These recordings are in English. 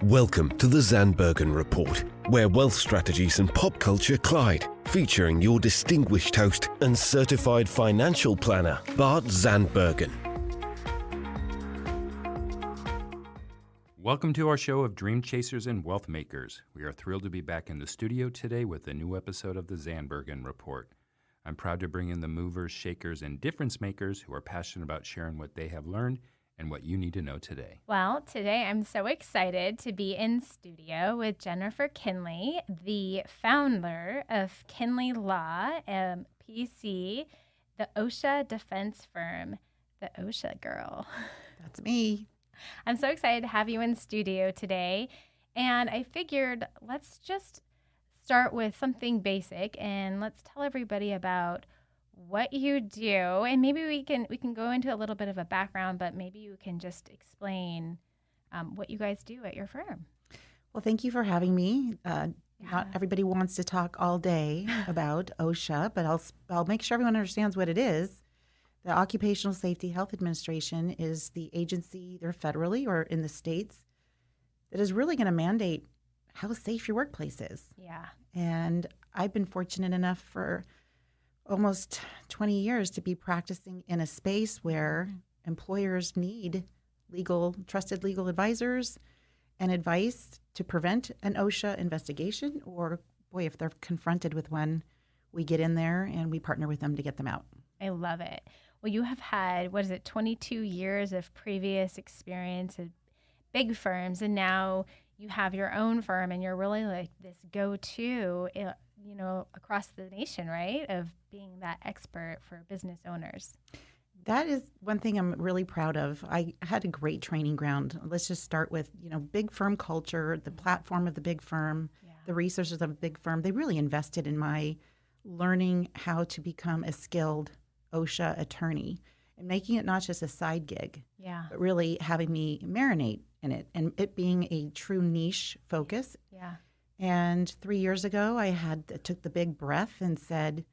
Welcome to the Zandbergen Report, where wealth strategies and pop culture collide, featuring your distinguished host and certified financial planner, Bart Zandbergen. Welcome to our show of Dream Chasers and Wealth Makers. We are thrilled to be back in the studio today with a new episode of the Zandbergen Report. I'm proud to bring in the movers, shakers, and difference makers who are passionate about sharing what they have learned and what you need to know today. Well, today I'm so excited to be in studio with Jenifer Kienle, the founder of Kienle Law, PC, the OSHA defense firm, the OSHA girl. That's me. I'm so excited to have you in studio today. And I figured let's just start with something basic and let's tell everybody about what you do, and maybe we can go into a little bit of a background, but maybe you can just explain what you guys do at your firm. Well, thank you for having me. Not everybody wants to talk all day about OSHA, but I'll make sure everyone understands what it is. The Occupational Safety Health Administration is the agency, either federally or in the states, that is really going to mandate how safe your workplace is. Yeah. And I've been fortunate enough for almost 20 years to be practicing in a space where employers need trusted legal advisors and advice to prevent an OSHA investigation, or, boy, if they're confronted with one, we get in there and we partner with them to get them out. I love it. Well, you have had, 22 years of previous experience at big firms, and now you have your own firm, and you're really like this go-to, across the nation, right, of being that expert for business owners. That is one thing I'm really proud of. I had a great training ground. Let's just start with, big firm culture, the platform of the big firm, the resources of a big firm. They really invested in my learning how to become a skilled OSHA attorney and making it not just a side gig, but really having me marinate in it and it being a true niche focus. Yeah. And 3 years ago, I took the big breath and said,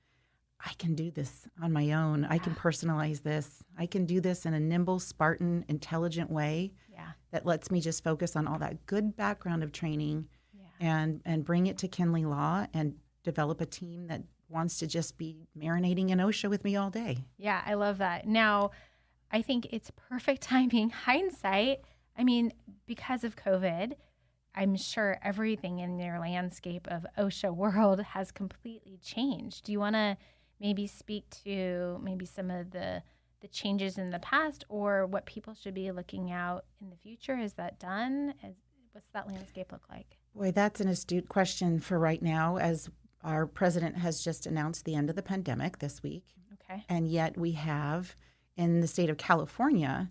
I can do this on my own. I can personalize this. I can do this in a nimble, Spartan, intelligent way that lets me just focus on all that good background of training and bring it to Kienle Law and develop a team that wants to just be marinating in OSHA with me all day. Yeah, I love that. Now, I think it's perfect timing. Hindsight, because of COVID, I'm sure everything in your landscape of OSHA world has completely changed. Do you want to maybe speak to maybe some of the changes in the past, or what people should be looking out in the future? Is that done? What's that landscape look like? Boy, that's an astute question for right now, as our president has just announced the end of the pandemic this week. Okay. And yet we have, in the state of California,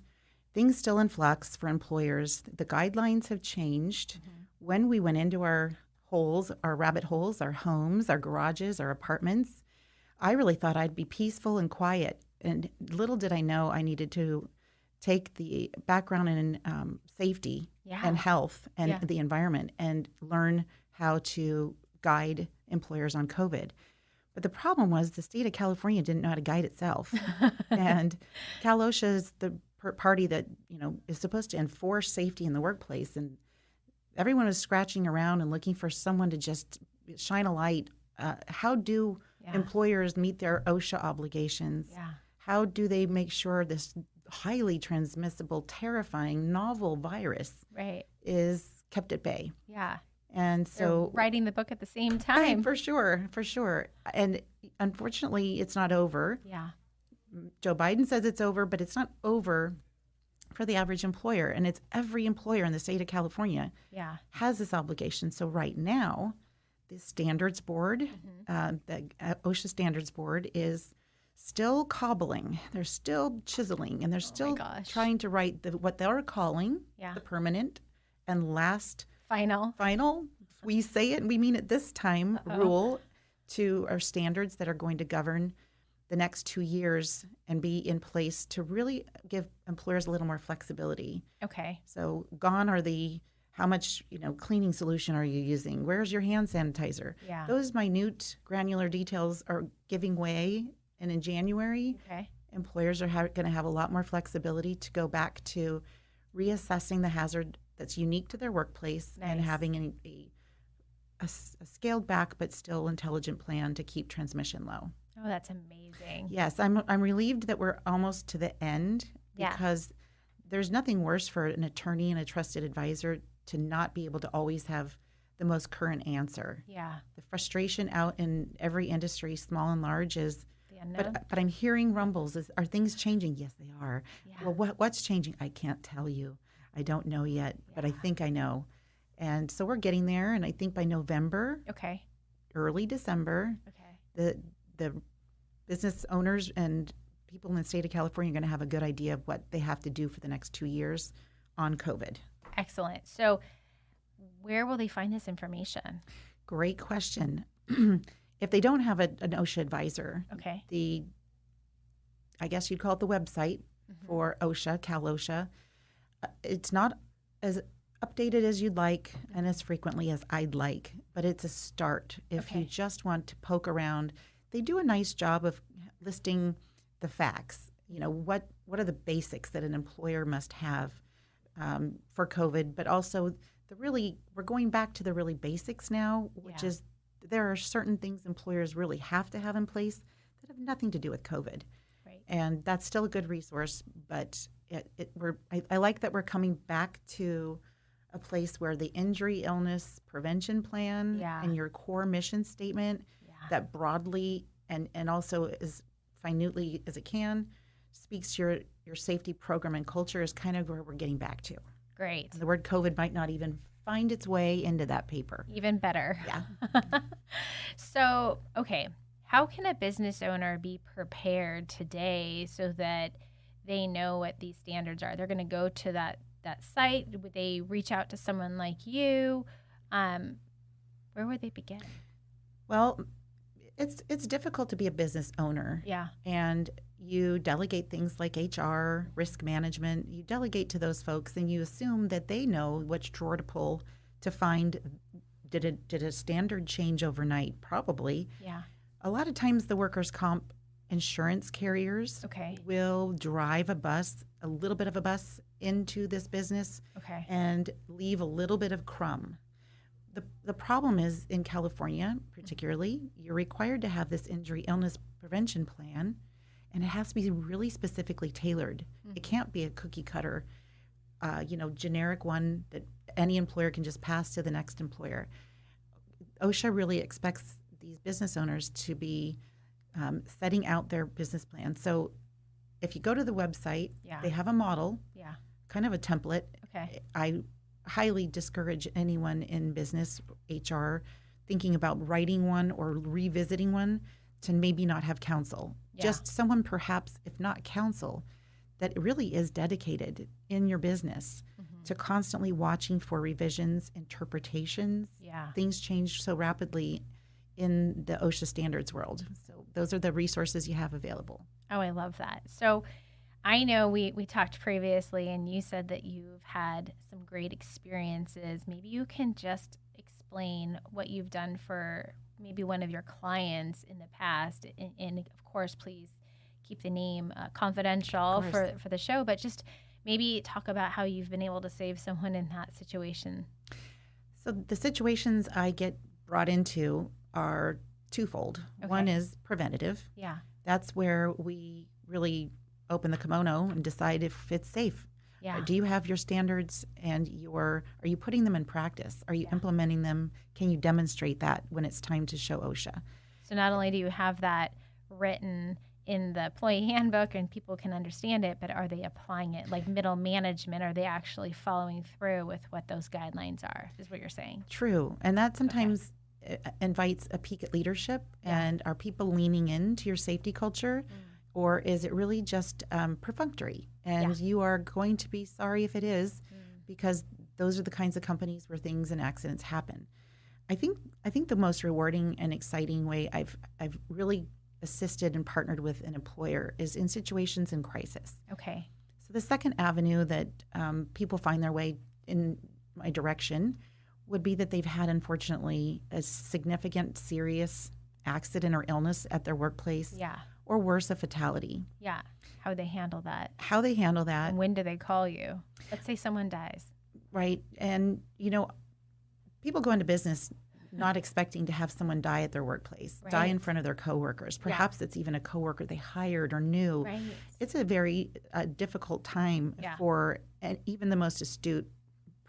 things still in flux for employers. The guidelines have changed. Mm-hmm. When we went into our holes, our rabbit holes, our homes, our garages, our apartments, I really thought I'd be peaceful and quiet. And little did I know I needed to take the background in safety and health and the environment and learn how to guide employers on COVID. But the problem was the state of California didn't know how to guide itself. And Cal OSHA is the party that, is supposed to enforce safety in the workplace. And everyone was scratching around and looking for someone to just shine a light. How do employers meet their OSHA obligations? Yeah. How do they make sure this highly transmissible, terrifying, novel virus is kept at bay? Yeah. And so they're writing the book at the same time. For sure. And unfortunately, it's not over. Yeah. Joe Biden says it's over, but it's not over for the average employer. And it's every employer in the state of California has this obligation. So right now, the standards board, the OSHA standards board is still cobbling. They're still chiseling, and they're still trying to write what they're calling the permanent and last final, we say it and we mean it this time, rule to our standards that are going to govern the next 2 years and be in place to really give employers a little more flexibility. Okay. So gone are how much cleaning solution are you using? Where's your hand sanitizer? Yeah. Those minute granular details are giving way. And in January, employers are going to have a lot more flexibility to go back to reassessing the that's unique to their workplace and Nice. having a scaled back but still intelligent plan to keep transmission low. Oh, that's amazing. Yes, I'm relieved that we're almost to the end Yeah. because there's nothing worse for an attorney and a trusted advisor to not be able to always have the most current answer. Yeah. The frustration out in every industry, small and large, is, The unknown. but I'm hearing rumbles. Are things changing? Yes, they are. Yeah. Well, what's changing? I can't tell you. I don't know yet, but I Yeah. think I know. And so we're getting there, and I think by November, Okay. early December, Okay. the business owners and people in the state of California are going to have a good idea of what they have to do for the next 2 years on COVID. Excellent. So where will they find this information? Great question. If they don't have an OSHA advisor, Okay. I guess you'd call it the website for OSHA, Cal OSHA. It's not as updated as you'd like and as frequently as I'd like, but it's a start. If you Okay. just want to poke around, they do a nice job of listing the facts. You know, what are the basics that an employer must have for COVID, but also we're going back to the really basics now, which Yeah. is there are certain things employers really have to have in place that have nothing to do with COVID. Right. And that's still a good resource, but I like that we're coming back to a place where the injury illness prevention plan Yeah. and your core mission statement Yeah. that broadly and also as minutely as it can speaks to your safety program and culture is kind of where we're getting back to. Great. And the word COVID might not even find its way into that paper. Even better. Yeah. So, okay, how can a business owner be prepared today so that they know what these standards are? They're going to go to that site. Would they reach out to someone like you? Where would they begin? Well, it's difficult to be a business owner. Yeah. And you delegate things like HR, risk management. You delegate to those folks and you assume that they know which drawer to pull to find did a standard change overnight? Probably. Yeah. A lot of times the workers' comp insurance carriers Okay. will drive a little bit of a bus into this business Okay. and leave a little bit of crumb. The problem is in California, particularly, you're required to have this injury illness prevention plan, and it has to be really specifically tailored. It can't be a cookie cutter, generic one that any employer can just pass to the next employer. OSHA really expects these business owners to be setting out their business plan. So if you go to the website, Yeah. they have a model, Yeah. kind of a template. Okay. I highly discourage anyone in business, HR, thinking about writing one or revisiting one to maybe not have counsel. Yeah. Just someone perhaps, if not counsel, that really is dedicated in your business to constantly watching for revisions, interpretations. Yeah. Things change so rapidly in the OSHA standards world. So those are the resources you have available. Oh, I love that. So I know we talked previously and you said that you've had some great experiences. Maybe you can just explain what you've done for maybe one of your clients in the past. And of course, please keep the name confidential Of course. for the show, but just maybe talk about how you've been able to save someone in that situation. So the situations I get brought into are twofold. Okay. One is preventative. Yeah. That's where we really open the kimono and decide if it's safe. Yeah. Do you have your standards and are you putting them in practice? Are you Yeah. implementing them? Can you demonstrate that when it's time to show OSHA? So not only do you have that written in the employee handbook and people can understand it, but are they applying it? Like middle management, are they actually following through with what those guidelines are, is what you're saying? True. And that sometimes invites a peek at leadership. Yeah. And are people leaning into your safety culture? Or is it really just perfunctory? And you are going to be sorry if it is, because those are the kinds of companies where things and accidents happen. I think the most rewarding and exciting way I've really assisted and partnered with an employer is in situations in crisis. Okay. So the second avenue that people find their way in my direction would be that they've had, unfortunately, a significant, serious accident or illness at their workplace, Yeah. or worse, a fatality. Yeah. How they handle that. How they handle that, And when do they call you? Let's say someone dies. right? And, people go into business not expecting to have someone die at their workplace, die in front of their coworkers. Perhaps it's even a coworker they hired or knew. Right. It's a very difficult time for even the most astute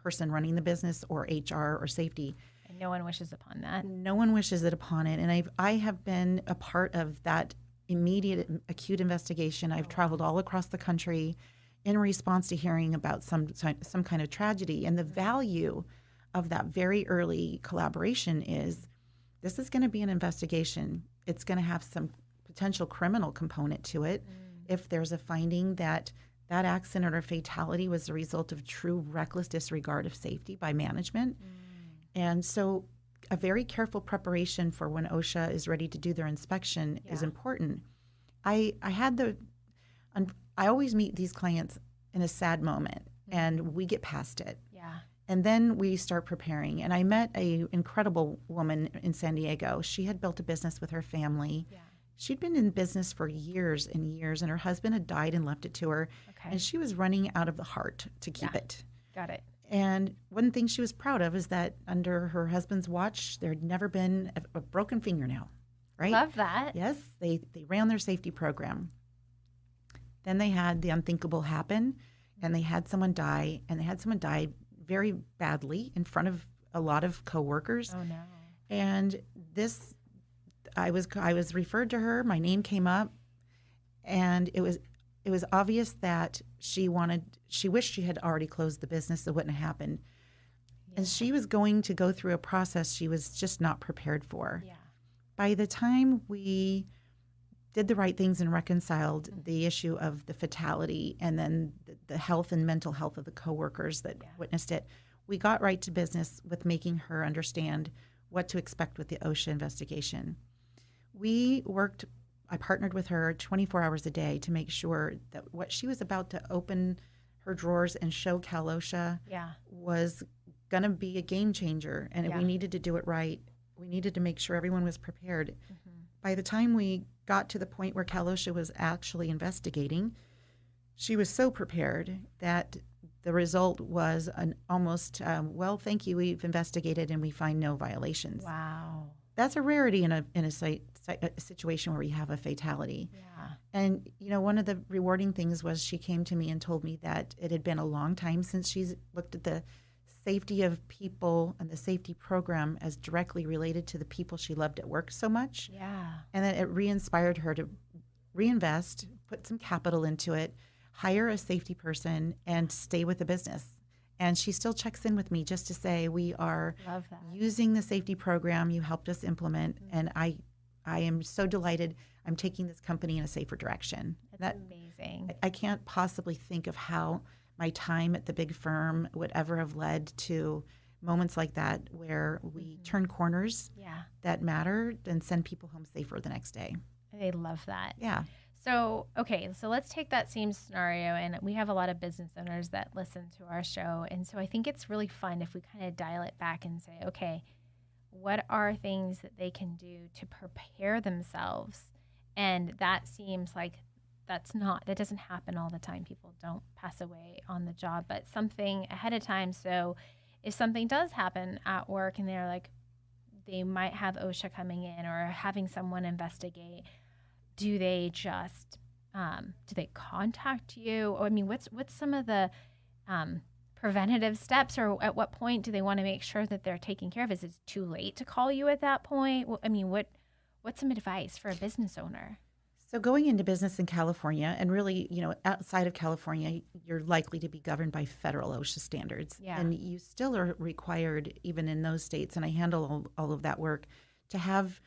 person running the business or HR or safety. And no one wishes upon that. No one wishes it upon it. And I have been a part of that immediate acute investigation. I've traveled all across the country in response to hearing about some kind of tragedy. And the value of that very early collaboration is this is going to be an investigation. It's going to have some potential criminal component to it if there's a finding that accident or fatality was the result of true reckless disregard of safety by management. And so a very careful preparation for when OSHA is ready to do their inspection is important. I always meet these clients in a sad moment, and we get past it. Yeah. And then we start preparing. And I met an incredible woman in San Diego. She had built a business with her family. Yeah. She'd been in business for years and years, and her husband had died and left it to her. Okay. And she was running out of the heart to keep it. Got it. And one thing she was proud of is that under her husband's watch, there had never been a broken fingernail. Right? Love that. Yes, they ran their safety program. Then they had the unthinkable happen, and they had someone die, and they had someone die very badly in front of a lot of coworkers. Oh no! And this, I was referred to her. My name came up, and it was obvious that she wished she had already closed the business. It wouldn't have happened, and she was going to go through a process she was just not prepared for. Yeah. By the time we did the right things and reconciled the issue of the fatality and then the health and mental health of the coworkers that witnessed it, we got right to business with making her understand what to expect with the OSHA investigation. I partnered with her 24 hours a day to make sure that what she was about to open her drawers and show Cal OSHA was going to be a game changer, and we needed to do it right. We needed to make sure everyone was prepared. By the time we got to the point where Cal OSHA was actually investigating, she was so prepared that the result was an almost, well, thank you, we've investigated and we find no violations. Wow. That's a rarity in a situation where we have a fatality. Yeah. And, one of the rewarding things was she came to me and told me that it had been a long time since she's looked at the safety of people and the safety program as directly related to the people she loved at work so much. Yeah. And that it re-inspired her to reinvest, put some capital into it, hire a safety person, and stay with the business. And she still checks in with me just to say, we are using the safety program you helped us implement, and I am so delighted I'm taking this company in a safer direction. That's amazing. I can't possibly think of how my time at the big firm would ever have led to moments like that where we turn corners that matter and send people home safer the next day. I love that. Yeah. So let's take that same scenario, and we have a lot of business owners that listen to our show. And so I think it's really fun if we kind of dial it back and say, okay, what are things that they can do to prepare themselves? And that seems like that doesn't happen all the time. People don't pass away on the job, but something ahead of time. So if something does happen at work and they're like, they might have OSHA coming in or having someone investigate, do they just, do they contact you? Or, I mean, what's some of the preventative steps, or at what point do they want to make sure that they're taken care of? Is it too late to call you at that point? I mean, what's some advice for a business owner? So going into business in California, and really, outside of California, you're likely to be governed by federal OSHA standards. Yeah. And you still are required, even in those states, and I handle all of that work, to have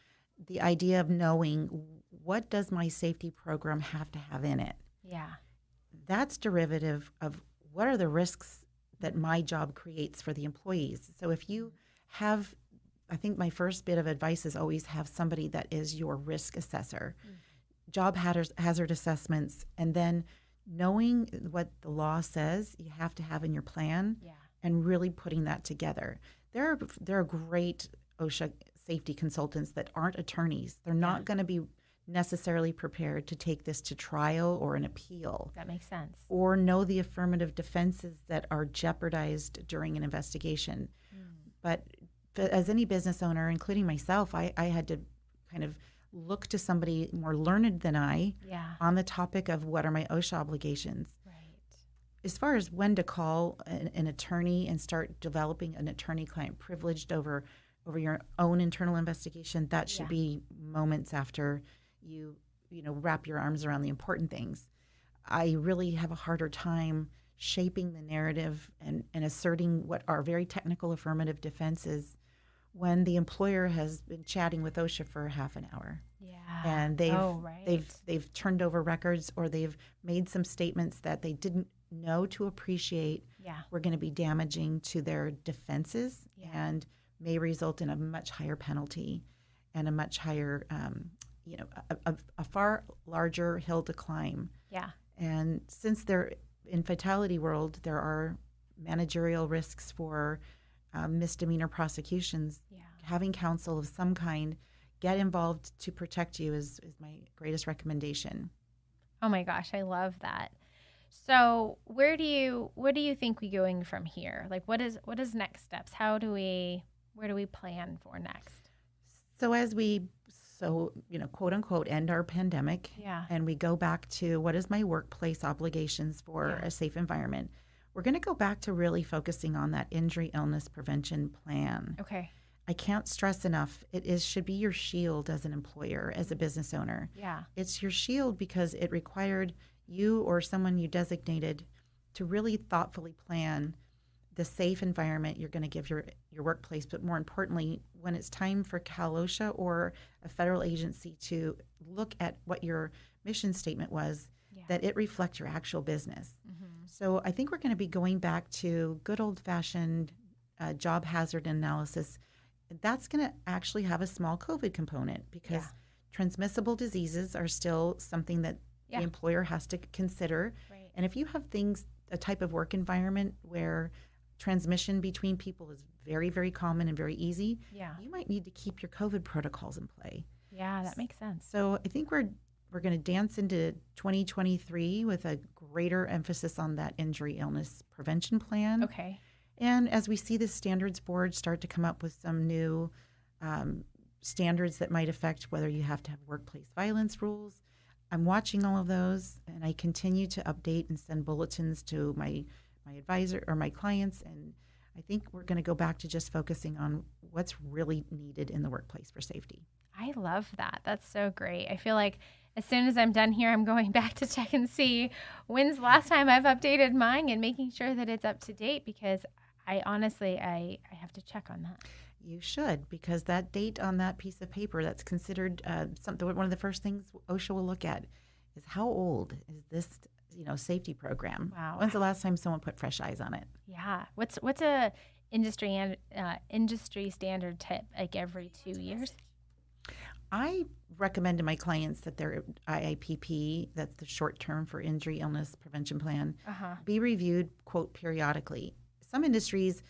the idea of knowing, what does my safety program have to have in it? Yeah. That's derivative of what are the risks that my job creates for the employees. So if you have, I think my first bit of advice is always have somebody that is your risk assessor. Job hazard assessments, and then knowing what the law says you have to have in your plan, and really putting that together. There are great OSHA safety consultants that aren't attorneys. They're not going to be necessarily prepared to take this to trial or an appeal, That makes sense. or know the affirmative defenses that are jeopardized during an investigation. But as any business owner, including myself, I had to kind of look to somebody more learned than I Yeah. on the topic of what are my OSHA obligations. Right. As far as when to call an attorney and start developing an attorney-client privileged over your own internal investigation, that should be moments after you wrap your arms around the important things. I really have a harder time shaping the narrative and asserting what are very technical affirmative defenses when the employer has been chatting with OSHA for half an hour. Yeah. And right. they've turned over records, or they've made some statements that they didn't know to appreciate Yeah. were going to be damaging to their defenses Yeah. and may result in a much higher penalty and a much higher, a far larger hill to climb. Yeah. And since they're in fatality world, there are managerial risks for misdemeanor prosecutions. Yeah. Having counsel of some kind get involved to protect you is my greatest recommendation. Oh my gosh, I love that. So where do you think we going from here? Like what is next steps? Where do we plan for next? So as we quote unquote end our pandemic, Yeah. and we go back to what is my workplace obligations for a safe environment, we're going to go back to really focusing on that injury illness prevention plan. Okay. I can't stress enough, should be your shield as an employer, as a business owner. Yeah. It's your shield because it required you or someone you designated to really thoughtfully plan the safe environment you're going to give your workplace. But more importantly, when it's time for Cal OSHA or a federal agency to look at what your mission statement was, that it reflects your actual business. Mm-hmm. So I think we're going to be going back to good old-fashioned job hazard analysis. That's going to actually have a small COVID component because transmissible diseases are still something that the employer has to consider. Right. And if you have a type of work environment where transmission between people is very, very common and very easy, you might need to keep your COVID protocols in play. Yeah, that makes sense. So I think we're going to dance into 2023 with a greater emphasis on that injury illness prevention plan. Okay. And as we see the standards board start to come up with some new standards that might affect whether you have to have workplace violence rules, I'm watching all of those, and I continue to update and send bulletins to my advisor or my clients. And I think we're going to go back to just focusing on what's really needed in the workplace for safety. I love that. That's so great. I feel like as soon as I'm done here, I'm going back to check and see when's the last time I've updated mine and making sure that it's up to date, because I honestly have to check on that. You should, because that date on that piece of paper, that's considered one of the first things OSHA will look at is how old is this safety program. Wow. When's the last time someone put fresh eyes on it? Yeah. What's a industry standard tip, like every 2 years? I recommend to my clients that their IIPP, that's the short term for injury illness prevention plan, be reviewed, quote, periodically. Some industries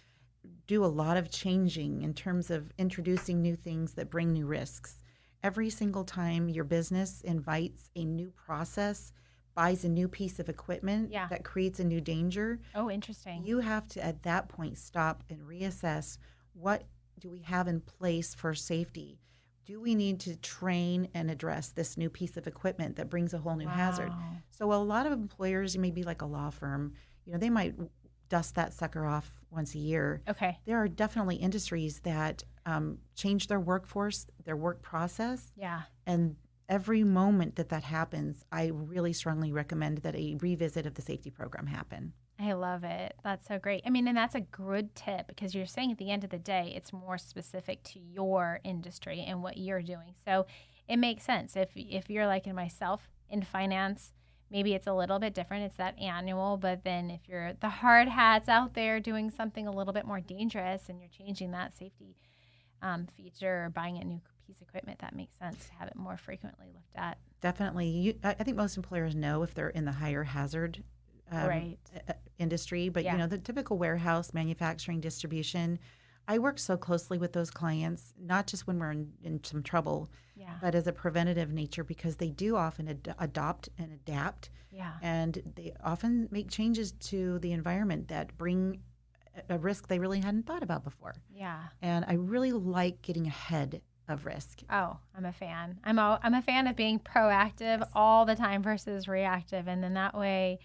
do a lot of changing in terms of introducing new things that bring new risks. Every single time your business invites a new process, buys a new piece of equipment that creates a new danger. Oh, interesting. You have to, at that point, stop and reassess, what do we have in place for safety? Do we need to train and address this new piece of equipment that brings a whole new hazard? So a lot of employers, maybe like a law firm, they might dust that sucker off once a year. Okay. There are definitely industries that change their workforce, their work process. Yeah. And every moment that happens, I really strongly recommend that a revisit of the safety program happen. I love it. That's so great. I mean, and that's a good tip, because you're saying at the end of the day, it's more specific to your industry and what you're doing. So it makes sense. If you're like in myself in finance, maybe it's a little bit different. It's that annual. But then if you're the hard hats out there doing something a little bit more dangerous and you're changing that safety feature or buying a new piece of equipment, that makes sense to have it more frequently looked at. Definitely. I think most employers know if they're in the higher hazard industry, but the typical warehouse, manufacturing, distribution, I work so closely with those clients, not just when we're in some trouble, Yeah. but as a preventative nature, because they do often adopt and adapt, Yeah. and they often make changes to the environment that bring a risk they really hadn't thought about before. Yeah. And I really like getting ahead of risk. Oh, I'm a fan. I'm a fan of being proactive all the time versus reactive. And then that way,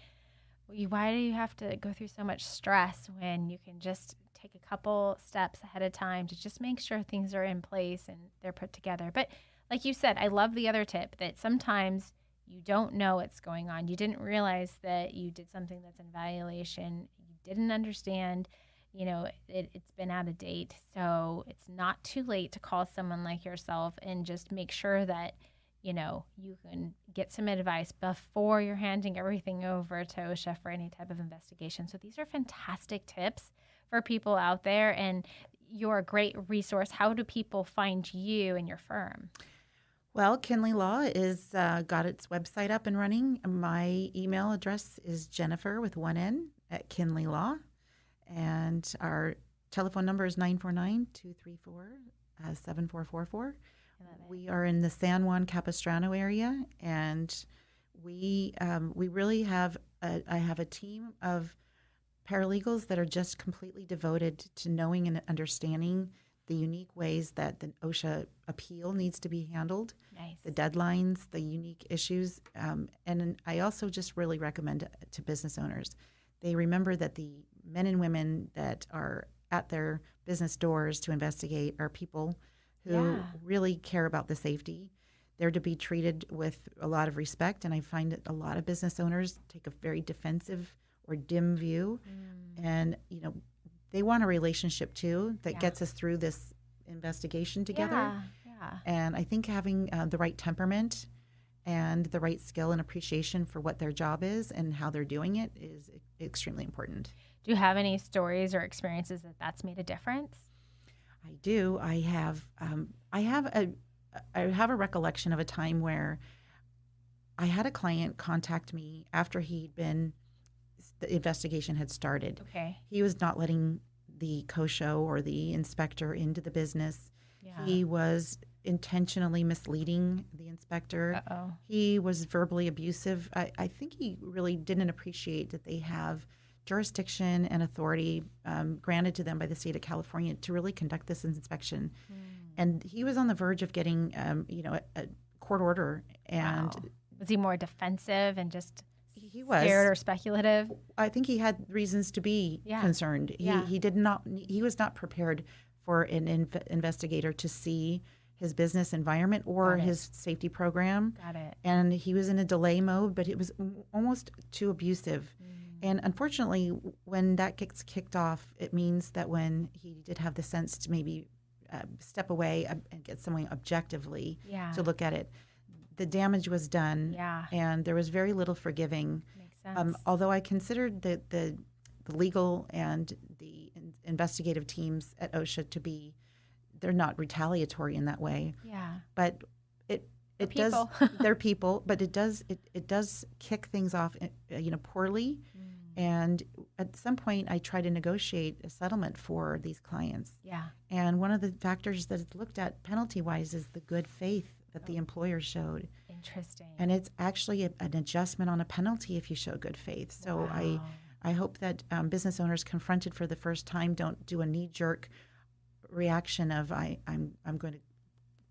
why do you have to go through so much stress when you can just take a couple steps ahead of time to just make sure things are in place and they're put together? But like you said, I love the other tip that sometimes you don't know what's going on. You didn't realize that you did something that's in violation. You didn't understand, it's been out of date. So it's not too late to call someone like yourself and just make sure that, you can get some advice before you're handing everything over to OSHA for any type of investigation. So these are fantastic tips for people out there, and you're a great resource. How do people find you and your firm? Well, Kienle Law is got its website up and running. My email address is Jenifer with one N at Kienle Law. And our telephone number is 949-234-7444. We are in the San Juan Capistrano area, and we really have I have a team of paralegals that are just completely devoted to knowing and understanding the unique ways that the OSHA appeal needs to be handled, Nice. the deadlines, the unique issues. And I also just really recommend to business owners, they remember that the men and women that are at their business doors to investigate are people who really care about the safety. They're to be treated with a lot of respect, and I find that a lot of business owners take a very defensive or dim view, and they want a relationship too that gets us through this investigation together. Yeah. And I think having the right temperament and the right skill and appreciation for what their job is and how they're doing it is extremely important. Do you have any stories or experiences that's made a difference? I do. I have a recollection of a time where I had a client contact me after the investigation had started. Okay. He was not letting the COSHO or the inspector into the business. Yeah. He was intentionally misleading the inspector. Uh-oh. He was verbally abusive. I think he really didn't appreciate that they have jurisdiction and authority granted to them by the state of California to really conduct this inspection. And he was on the verge of getting, a court order. And Wow. Was he more defensive and just he was scared or speculative? I think he had reasons to be concerned. He was not prepared for an investigator to see his business environment or his safety program. Got it. And he was in a delay mode, but it was almost too abusive. And unfortunately, when that gets kicked off, it means that when he did have the sense to maybe step away and get someone objectively to look at it, the damage was done. Yeah. And there was very little forgiving. Makes sense. Although I considered the legal and the investigative teams at OSHA they're not retaliatory in that way. Yeah. But it does. They're people, but it does kick things off, poorly. And at some point, I try to negotiate a settlement for these clients. Yeah. And one of the factors that is looked at penalty-wise is the good faith that the employer showed. Interesting. And it's actually an adjustment on a penalty if you show good faith. So Wow. I hope that business owners confronted for the first time don't do a knee-jerk reaction of I'm going to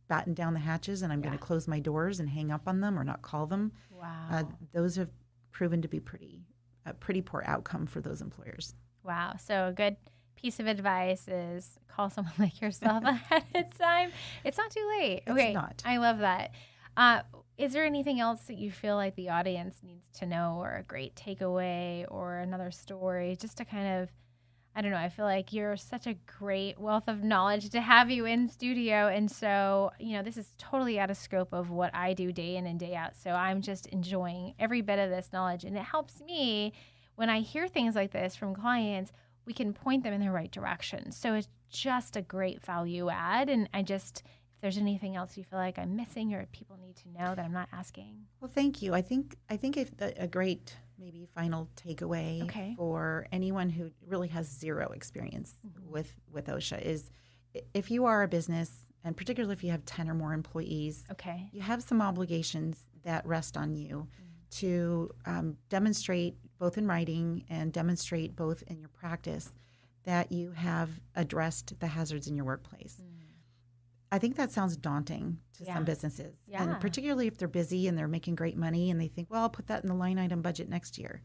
batten down the hatches and I'm going to close my doors and hang up on them or not call them. Wow. Those have proven to be a pretty poor outcome for those employers. Wow. So a good piece of advice is call someone like yourself ahead of time. It's not too late. It's not. I love that. Is there anything else that you feel like the audience needs to know, or a great takeaway or another story, just to kind of, I don't know, I feel like you're such a great wealth of knowledge to have you in studio. And so, this is totally out of scope of what I do day in and day out. So I'm just enjoying every bit of this knowledge. And it helps me when I hear things like this from clients, we can point them in the right direction. So it's just a great value add. And if there's anything else you feel like I'm missing or people need to know that I'm not asking. Well, thank you. I think a great maybe final takeaway Okay. for anyone who really has zero experience with OSHA is if you are a business, and particularly if you have 10 or more employees, Okay. you have some obligations that rest on you to demonstrate both in writing and demonstrate both in your practice that you have addressed the hazards in your workplace. I think that sounds daunting to some businesses, Yeah. and particularly if they're busy and they're making great money and they think, well, I'll put that in the line item budget next year.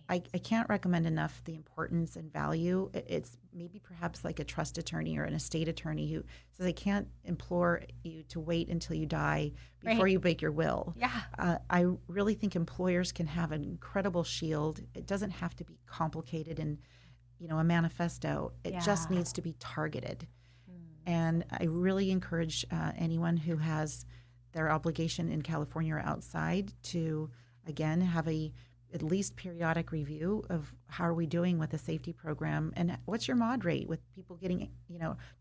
Right. I can't recommend enough the importance and value. It's maybe perhaps like a trust attorney or an estate attorney who says, I can't implore you to wait until you die before Right. you make your will. Yeah. I really think employers can have an incredible shield. It doesn't have to be complicated and, a manifesto. It just Yeah. needs to be targeted. And I really encourage anyone who has their obligation in California or outside to, again, have at least periodic review of how are we doing with the safety program and what's your mod rate with people getting, do you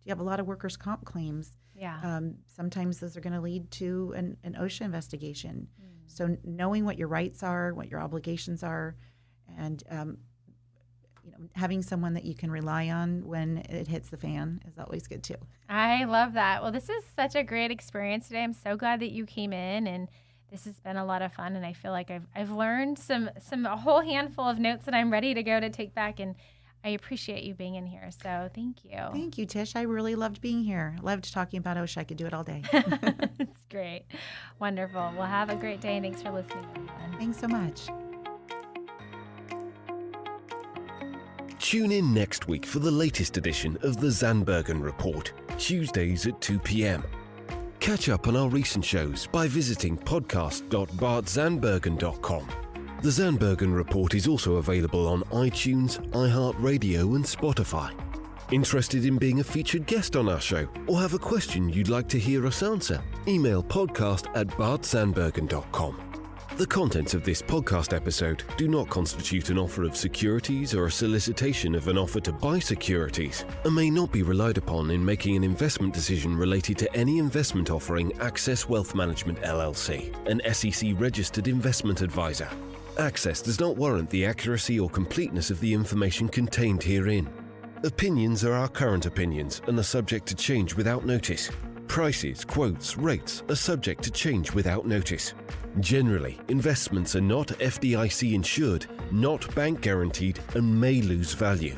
have a lot of workers' comp claims? Yeah. Sometimes those are going to lead to an OSHA investigation. So knowing what your rights are, what your obligations are, and having someone that you can rely on when it hits the fan is always good too. I love that. Well, this is such a great experience today. I'm so glad that you came in, and this has been a lot of fun. And I feel like I've learned a whole handful of notes that I'm ready to go to take back. And I appreciate you being in here. So thank you. Thank you, Tish. I really loved being here. Loved talking about OSHA. I could do it all day. It's great. Wonderful. Well, have a great day. And thanks for listening, everyone. Thanks so much. Tune in next week for the latest edition of the Zandbergen Report, Tuesdays at 2 p.m. Catch up on our recent shows by visiting podcast.bartzandbergen.com. The Zandbergen Report is also available on iTunes, iHeartRadio and Spotify. Interested in being a featured guest on our show or have a question you'd like to hear us answer? Email podcast@bartzandbergen.com. The contents of this podcast episode do not constitute an offer of securities or a solicitation of an offer to buy securities and may not be relied upon in making an investment decision related to any investment offering Access Wealth Management LLC, an SEC-registered investment advisor. Access does not warrant the accuracy or completeness of the information contained herein. Opinions are our current opinions and are subject to change without notice. Prices, quotes, rates are subject to change without notice. Generally, investments are not FDIC insured, not bank guaranteed, and may lose value.